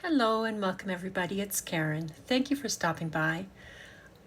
Hello and welcome everybody, it's Karen. Thank you for stopping by.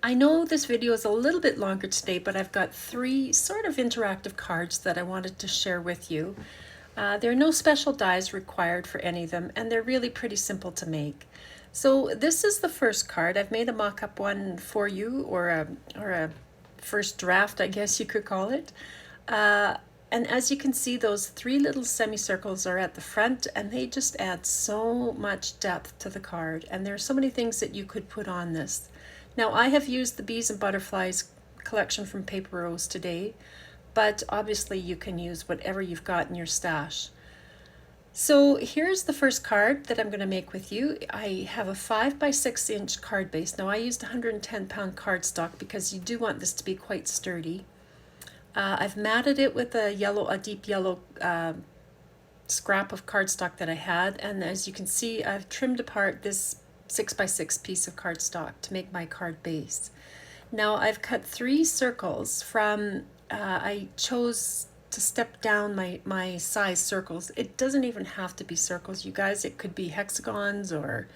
I know this video is a little bit longer today, but I've got three sort of interactive cards that I wanted to share with you. There are no special dies required for any of them, and they're really pretty simple to make. So this is the first card. I've made a mock-up one for you, or a first draft, I guess you could call it. And as you can see, those three little semicircles are at the front, and they just add so much depth to the card. And there are so many things that you could put on this. Now, I have used the Bees and Butterflies collection from Paper Rose today, but obviously you can use whatever you've got in your stash. So here's the first card that I'm going to make with you. I have a 5 by 6 inch card base. Now I used 110-pound cardstock because you do want this to be quite sturdy. I've matted it with a deep yellow scrap of cardstock that I had, and as you can see, I've trimmed apart this 6 by 6 piece of cardstock to make my card base. Now I've cut 3 circles from, I chose to step down my size circles. It doesn't even have to be circles, you guys. It could be hexagons or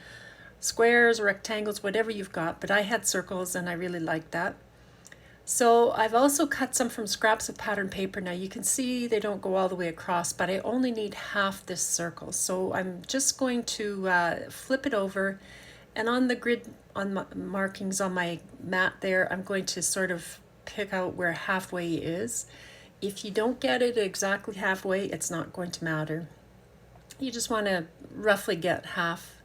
squares or rectangles, whatever you've got, but I had circles and I really liked that. So I've also cut some from scraps of pattern paper. Now you can see they don't go all the way across, but I only need half this circle. So I'm just going to flip it over, and on the grid, on markings on my mat there, I'm going to sort of pick out where halfway is. If you don't get it exactly halfway, it's not going to matter. You just want to roughly get half.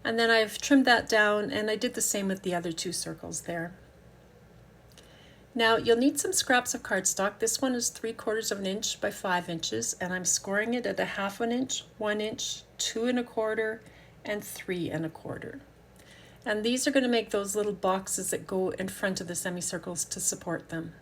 And then I've trimmed that down, and I did the same with the other 2 circles there. Now you'll need some scraps of cardstock. This one is 3/4 of an inch by 5 inches, and I'm scoring it at a 1/2 inch, 1 inch, 2 1/4, and 3 1/4. And these are going to make those little boxes that go in front of the semicircles to support them.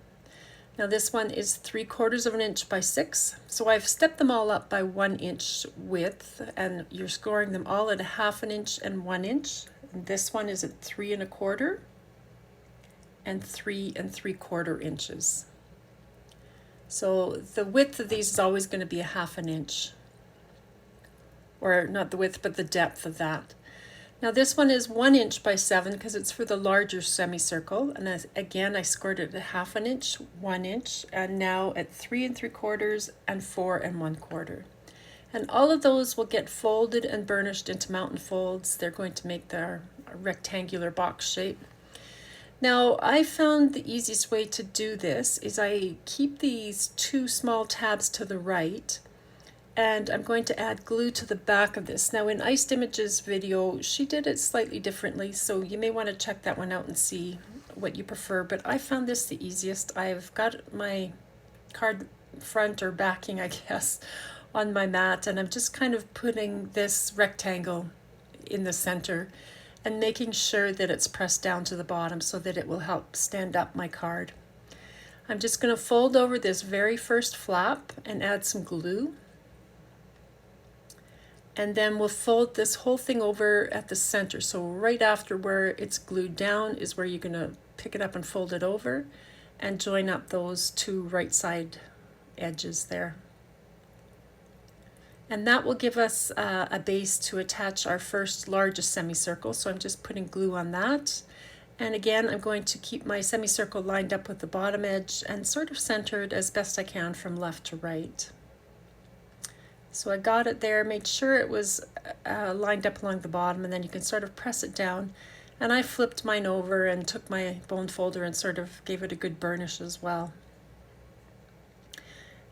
Now this one is 3/4 of an inch by 6, so I've stepped them all up by 1 inch width, and you're scoring them all at a 1/2 inch and 1 inch. And this one is at 3 1/4. And 3 3/4 inches. So the width of these is always going to be a 1/2 inch, or not the width, but the depth of that. Now this one is 1 inch by 7 because it's for the larger semicircle, and again I scored it at 1/2 inch, 1 inch, and now at 3 3/4 and 4 1/4. And all of those will get folded and burnished into mountain folds. They're going to make their rectangular box shape. Now, I found the easiest way to do this is I keep these 2 small tabs to the right, and I'm going to add glue to the back of this. Now in Iced Images video, she did it slightly differently, so you may want to check that one out and see what you prefer, but I found this the easiest. I've got my card front or backing, I guess, on my mat, and I'm just kind of putting this rectangle in the center and making sure that it's pressed down to the bottom so that it will help stand up my card. I'm just going to fold over this very first flap and add some glue. And then we'll fold this whole thing over at the center. So right after where it's glued down is where you're going to pick it up and fold it over and join up those 2 right side edges there. And that will give us a base to attach our first largest semicircle. So I'm just putting glue on that. And again, I'm going to keep my semicircle lined up with the bottom edge and sort of centered as best I can from left to right. So I got it there, made sure it was lined up along the bottom, and then you can sort of press it down. And I flipped mine over and took my bone folder and sort of gave it a good burnish as well.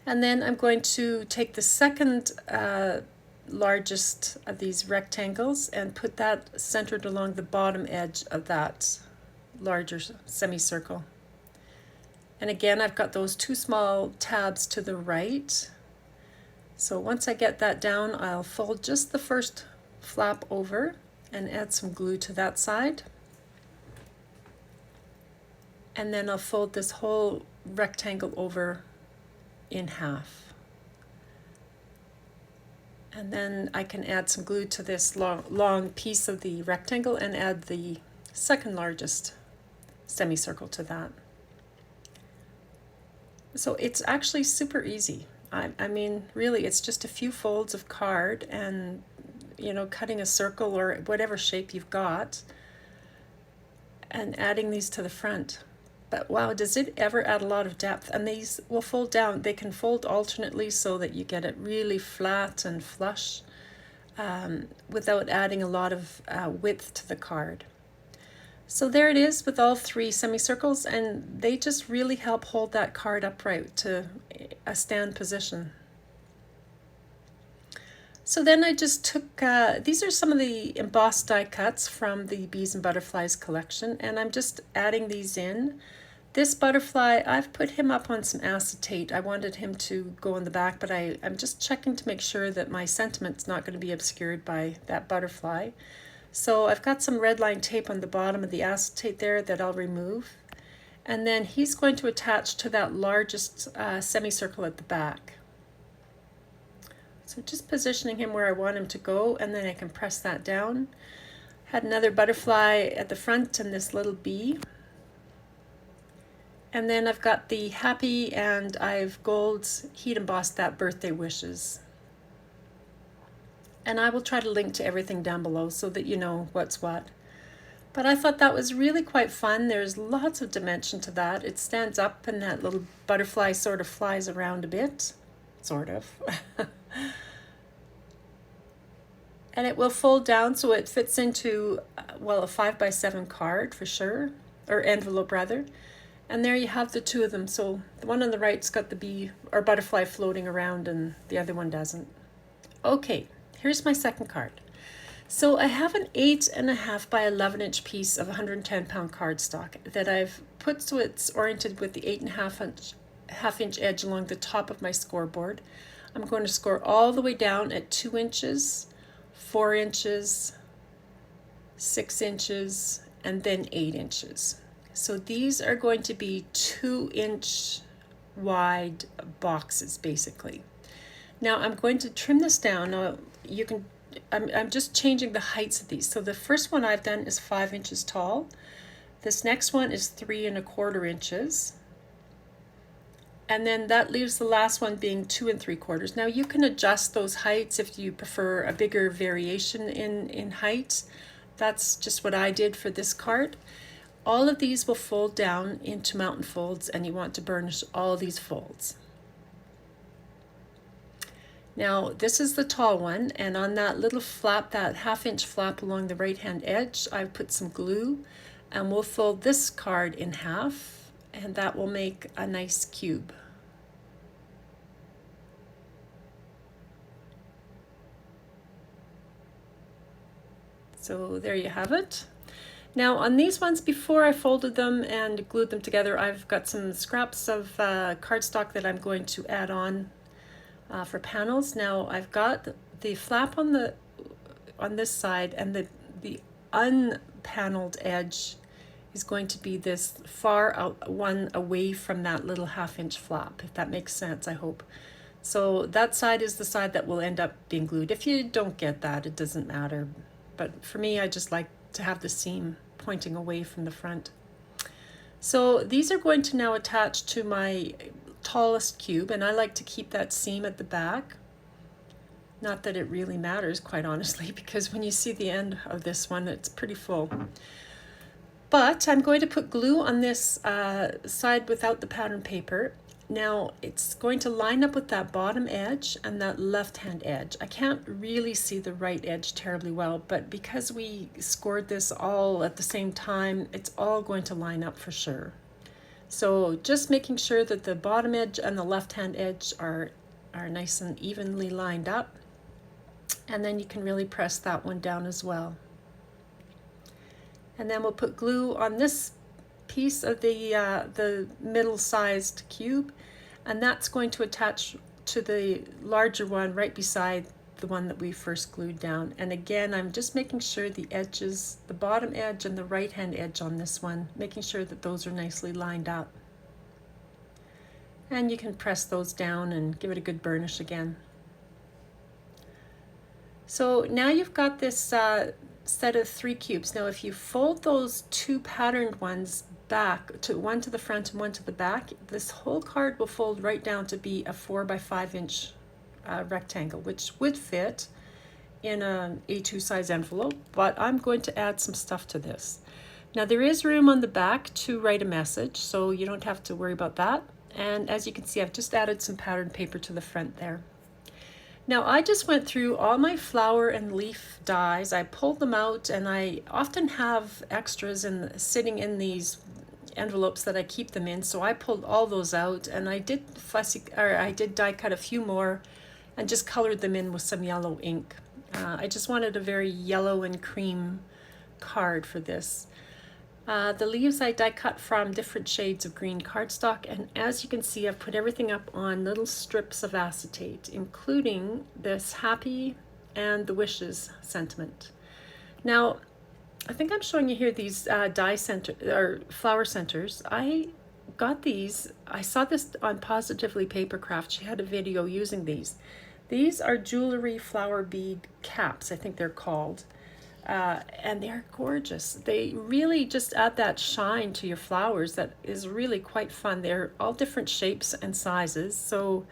And then I'm going to take the second largest of these rectangles and put that centered along the bottom edge of that larger semicircle. And again, I've got those 2 small tabs to the right. So once I get that down, I'll fold just the first flap over and add some glue to that side. And then I'll fold this whole rectangle over in half. And then I can add some glue to this long piece of the rectangle and add the second largest semicircle to that. So it's actually super easy. I mean, really, it's just a few folds of card, and you know, cutting a circle or whatever shape you've got and adding these to the front. But wow, does it ever add a lot of depth? And these will fold down. They can fold alternately so that you get it really flat and flush without adding a lot of width to the card. So there it is with all three semicircles, and they just really help hold that card upright to a stand position. So then I just took, these are some of the embossed die cuts from the Bees and Butterflies collection, and I'm just adding these in. This butterfly, I've put him up on some acetate. I wanted him to go on the back, but I'm just checking to make sure that my sentiment's not going to be obscured by that butterfly. So I've got some red line tape on the bottom of the acetate there that I'll remove. And then he's going to attach to that largest semicircle at the back. So just positioning him where I want him to go, and then I can press that down. Had another butterfly at the front and this little bee. And then I've got the happy, and I've gold heat embossed that birthday wishes. And I will try to link to everything down below so that you know what's what. But I thought that was really quite fun. There's lots of dimension to that. It stands up and that little butterfly sort of flies around a bit. Sort of. And it will fold down so it fits into, well, a 5x7 card for sure, or envelope rather. And there you have the two of them. So the one on the right's got the bee or butterfly floating around and the other one doesn't. Okay, here's my second card. So I have an 8.5 by 11 inch piece of 110 pound cardstock that I've put so it's oriented with the 8.5 inch edge along the top of my scoreboard. I'm going to score all the way down at 2 inches, 4 inches, 6 inches, and then 8 inches. So these are going to be 2-inch wide boxes basically. Now I'm going to trim this down. Now you can, I'm just changing the heights of these. So the first one I've done is 5 inches tall. This next one is 3¼ inches. And then that leaves the last one being 2 3/4. Now you can adjust those heights if you prefer a bigger variation in height. That's just what I did for this card. All of these will fold down into mountain folds, and you want to burnish all these folds. Now this is the tall one, and on that little flap, that 1/2 inch flap along the right hand edge, I've put some glue, and we'll fold this card in half, and that will make a nice cube. So there you have it. Now on these ones, before I folded them and glued them together, I've got some scraps of cardstock that I'm going to add on for panels. Now I've got the flap on this side, and the unpaneled edge is going to be this far out one away from that little 1/2 inch flap, if that makes sense, I hope. So that side is the side that will end up being glued. If you don't get that, it doesn't matter. But for me, I just like to have the seam pointing away from the front. So these are going to now attach to my tallest cube, and I like to keep that seam at the back. Not that it really matters, quite honestly, because when you see the end of this one, it's pretty full. But I'm going to put glue on this side without the pattern paper. Now it's going to line up with that bottom edge and that left-hand edge. I can't really see the right edge terribly well, but because we scored this all at the same time, it's all going to line up for sure. So just making sure that the bottom edge and the left-hand edge are nice and evenly lined up. And then you can really press that one down as well. And then we'll put glue on this piece of the middle-sized cube, and that's going to attach to the larger one right beside the one that we first glued down. And again, I'm just making sure the edges, the bottom edge and the right-hand edge on this one, making sure that those are nicely lined up. And you can press those down and give it a good burnish again. So now you've got this set of 3 cubes. Now if you fold those 2 patterned ones back, to one to the front and one to the back, this whole card will fold right down to be a 4 by 5 inch rectangle, which would fit in an A2 size envelope, but I'm going to add some stuff to this. Now there is room on the back to write a message, so you don't have to worry about that. And as you can see, I've just added some pattern paper to the front there. Now I just went through all my flower and leaf dies. I pulled them out, and I often have extras sitting in these envelopes that I keep them in. So I pulled all those out, and I did die cut a few more and just colored them in with some yellow ink. I just wanted a very yellow and cream card for this. The leaves I die cut from different shades of green cardstock, and as you can see, I've put everything up on little strips of acetate, including this happy and the wishes sentiment. Now, I think I'm showing you here these die center or flower centers. I got these. I saw this on Positively Papercraft. She had a video using these. These are jewelry flower bead caps, I think they're called. And they're gorgeous. They really just add that shine to your flowers that is really quite fun. They're all different shapes and sizes. So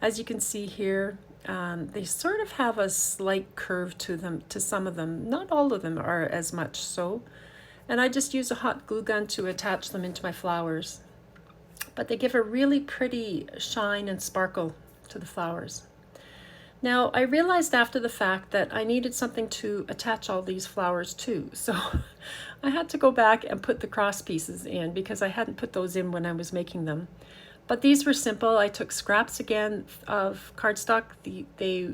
as you can see here, they sort of have a slight curve to them, to some of them. Not all of them are as much so. And I just use a hot glue gun to attach them into my flowers. But they give a really pretty shine and sparkle to the flowers. Now, I realized after the fact that I needed something to attach all these flowers to, so I had to go back and put the cross pieces in because I hadn't put those in when I was making them. But these were simple. I took scraps again of cardstock.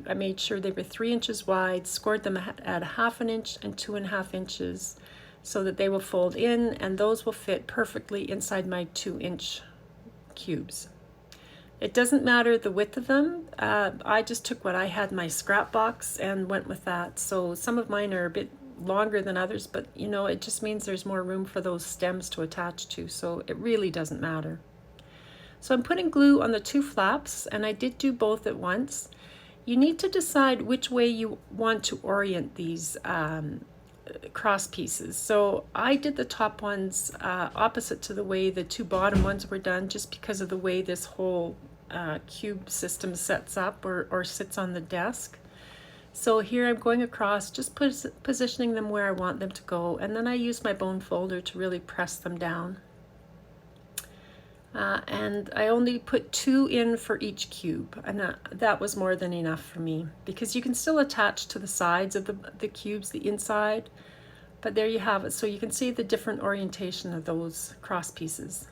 I made sure they were 3 inches wide, scored them at 1/2 inch and 2.5 inches so that they will fold in, and those will fit perfectly inside my 2-inch cubes. It doesn't matter the width of them. I just took what I had in my scrap box and went with that. So some of mine are a bit longer than others, but you know, it just means there's more room for those stems to attach to. So it really doesn't matter. So I'm putting glue on the 2 flaps, and I did do both at once. You need to decide which way you want to orient these cross pieces. So I did the top ones opposite to the way the 2 bottom ones were done, just because of the way this whole cube system sets up or sits on the desk. So here I'm going across, just positioning them where I want them to go, and then I use my bone folder to really press them down. And I only put 2 in for each cube, and that was more than enough for me, because you can still attach to the sides of the cubes, the inside, but there you have it. So you can see the different orientation of those cross pieces.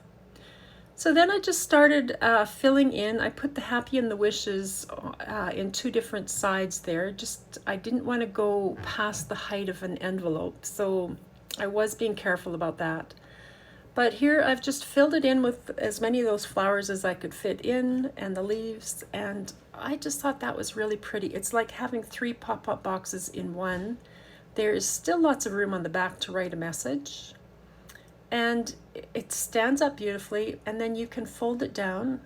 So then I just started filling in. I put the happy and the wishes in 2 different sides there. I didn't want to go past the height of an envelope, so I was being careful about that. But here I've just filled it in with as many of those flowers as I could fit in, and the leaves, and I just thought that was really pretty. It's like having 3 pop-up boxes in one. There is still lots of room on the back to write a message, and it stands up beautifully, and then you can fold it down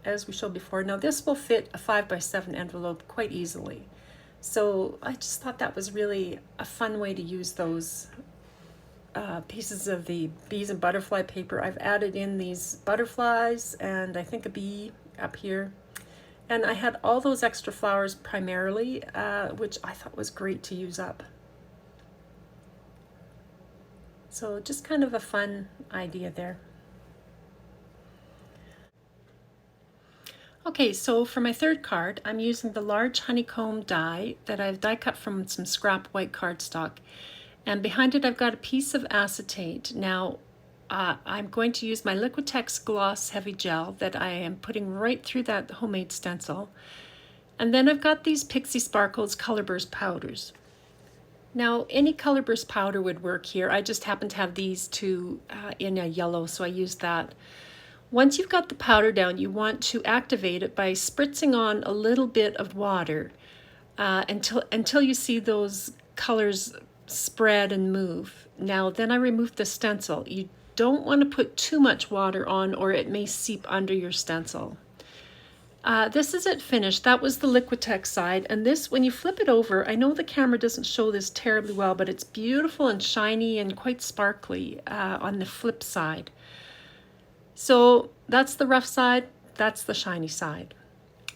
as we showed before. Now this will fit a 5x7 envelope quite easily. So I just thought that was really a fun way to use those pieces of the bees and butterfly paper. I've added in these butterflies and I think a bee up here. And I had all those extra flowers primarily, which I thought was great to use up. So just kind of a fun idea there. Okay, so for my 3rd card, I'm using the large honeycomb die that I've die cut from some scrap white cardstock. And behind it, I've got a piece of acetate. Now, I'm going to use my Liquitex Gloss Heavy Gel that I am putting right through that homemade stencil. And then I've got these Pixie Sparkles Colorburst powders. Now, any Colorburst powder would work here. I just happen to have these 2 in a yellow, so I used that. Once you've got the powder down, you want to activate it by spritzing on a little bit of water until you see those colors spread and move. Now, then I removed the stencil. You don't want to put too much water on or it may seep under your stencil. This is it finished. That was the Liquitex side, and this, when you flip it over, I know the camera doesn't show this terribly well, but it's beautiful and shiny and quite sparkly on the flip side. So that's the rough side, that's the shiny side.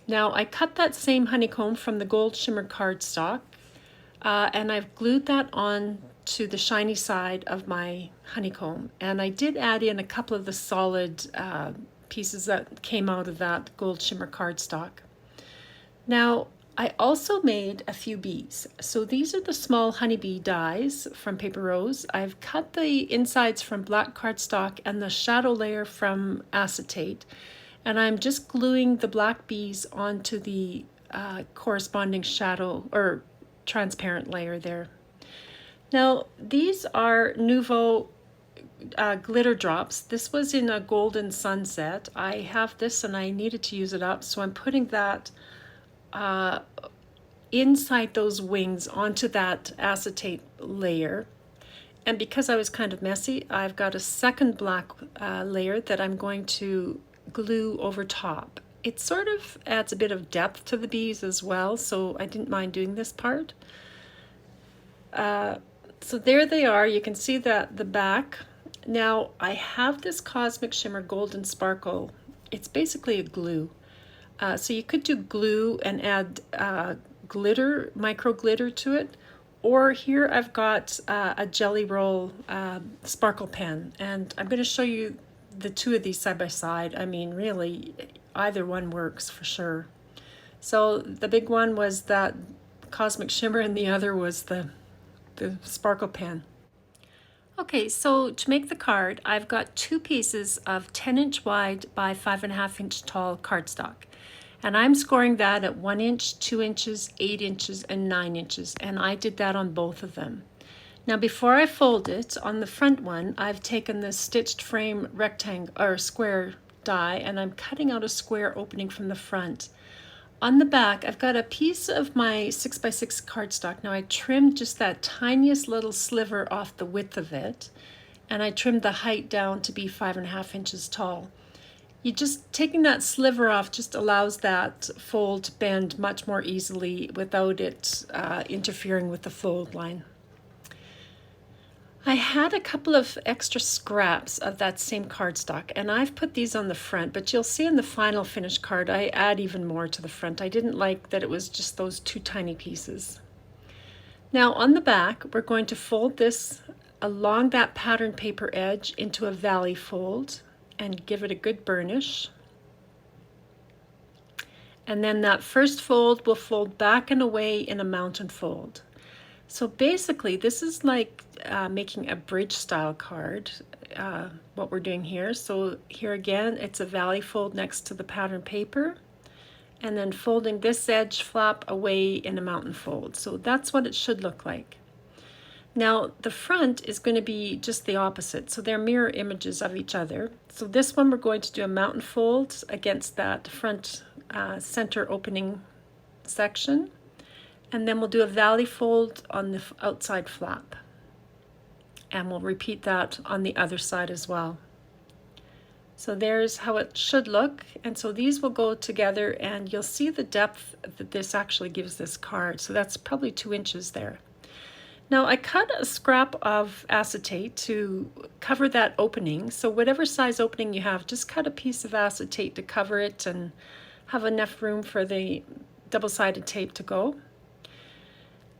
Now I cut that same honeycomb from the gold shimmer cardstock. and I've glued that on to the shiny side of my honeycomb. And I did add in a couple of the solid pieces that came out of that gold shimmer cardstock. Now, I also made a few bees. So these are the small honeybee dies from Paper Rose. I've cut the insides from black cardstock and the shadow layer from acetate. And I'm just gluing the black bees onto the corresponding shadow or transparent layer there. Now, these are Nouveau glitter drops. This was in a golden sunset. I have this and I needed to use it up, so I'm putting that inside those wings onto that acetate layer. And because I was kind of messy, I've got a second black layer that I'm going to glue over top. It sort of adds a bit of depth to the bees as well, so I didn't mind doing this part. So there they are. You can see that the back. Now I have this Cosmic Shimmer Golden Sparkle. It's basically a glue. So you could do glue and add glitter, micro glitter to it. Or here I've got a Jelly Roll sparkle pen. And I'm going to show you the two of these side by side. I mean, really, either one works for sure. So the big one was that Cosmic Shimmer and the other was the sparkle pen. Okay, so to make the card, I've got two pieces of 10-inch wide by 5.5-inch tall cardstock. And I'm scoring that at 1 inch, 2 inches, 8 inches, and 9 inches. And I did that on both of them. Now before I fold it, on the front one, I've taken the stitched frame rectangle or square die and I'm cutting out a square opening from the front. On the back, I've got a piece of my 6x6 cardstock. Now I trimmed just that tiniest little sliver off the width of it, and I trimmed the height down to be 5.5 inches tall. Taking that sliver off just allows that fold to bend much more easily without it interfering with the fold line. I had a couple of extra scraps of that same cardstock, and I've put these on the front, but you'll see in the final finished card I add even more to the front. I didn't like that it was just those two tiny pieces. Now on the back, we're going to fold this along that pattern paper edge into a valley fold and give it a good burnish. And then that first fold will fold back and away in a mountain fold. So basically, this is like making a bridge style card, what we're doing here. So here again, it's a valley fold next to the pattern paper, and then folding this edge flap away in a mountain fold. So that's what it should look like. Now the front is going to be just the opposite. So they're mirror images of each other. So this one we're going to do a mountain fold against that front center opening section. And then we'll do a valley fold on the outside flap. And we'll repeat that on the other side as well. So there's how it should look. And so these will go together and you'll see the depth that this actually gives this card. So that's probably 2 inches there. Now I cut a scrap of acetate to cover that opening. So whatever size opening you have, just cut a piece of acetate to cover it and have enough room for the double-sided tape to go.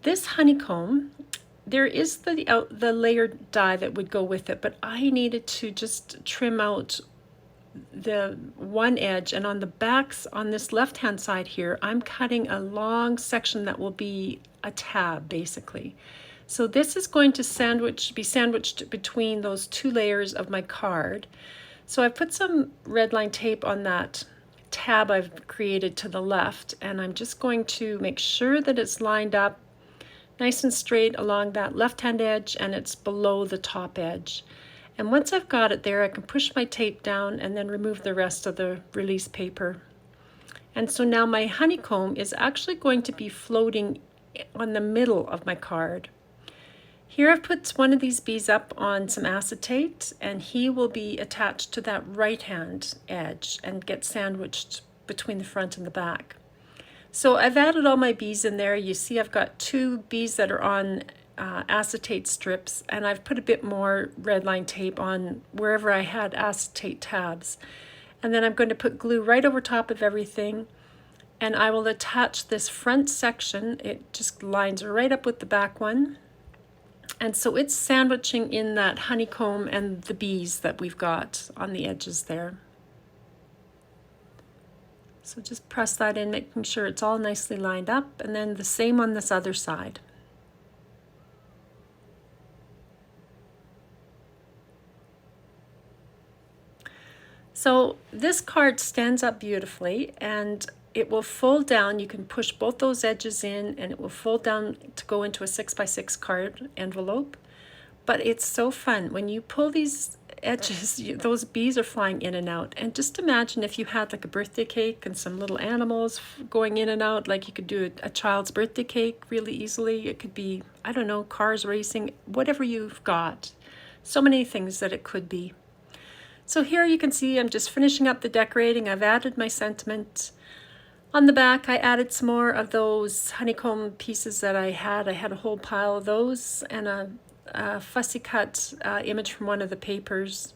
This honeycomb, there is the layered die that would go with it, but I needed to just trim out the one edge, and on the backs on this left-hand side here, I'm cutting a long section that will be a tab basically. So this is going to be sandwiched between those two layers of my card. So I put some red line tape on that tab I've created to the left, and I'm just going to make sure that it's lined up nice and straight along that left-hand edge and it's below the top edge. And once I've got it there, I can push my tape down and then remove the rest of the release paper. And so now my honeycomb is actually going to be floating on the middle of my card. Here I've put one of these bees up on some acetate, and he will be attached to that right-hand edge and get sandwiched between the front and the back. So I've added all my bees in there. You see I've got 2 bees that are on acetate strips, and I've put a bit more red line tape on wherever I had acetate tabs. And then I'm going to put glue right over top of everything And I will attach this front section. It just lines right up with the back one. And so it's sandwiching in that honeycomb and the bees that we've got on the edges there. So just press that in, making sure it's all nicely lined up, and then the same on this other side. So this card stands up beautifully, and it will fold down. You can push both those edges in and it will fold down to go into a 6x6 card envelope. But it's so fun. When you pull these edges, those bees are flying in and out. And just imagine if you had like a birthday cake and some little animals going in and out, like you could do a child's birthday cake really easily. It could be, I don't know, cars racing, whatever you've got. So many things that it could be. So here you can see I'm just finishing up the decorating. I've added my sentiment. On the back, I added some more of those honeycomb pieces that I had. I had a whole pile of those and a fussy cut image from one of the papers.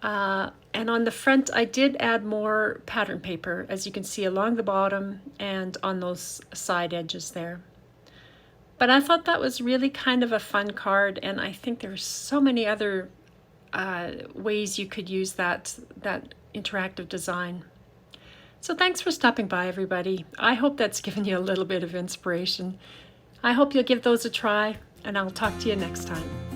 And on the front, I did add more pattern paper, as you can see along the bottom and on those side edges there. But I thought that was really kind of a fun card, and I think there's so many other ways you could use that interactive design. So thanks for stopping by, everybody. I hope that's given you a little bit of inspiration. I hope you'll give those a try, and I'll talk to you next time.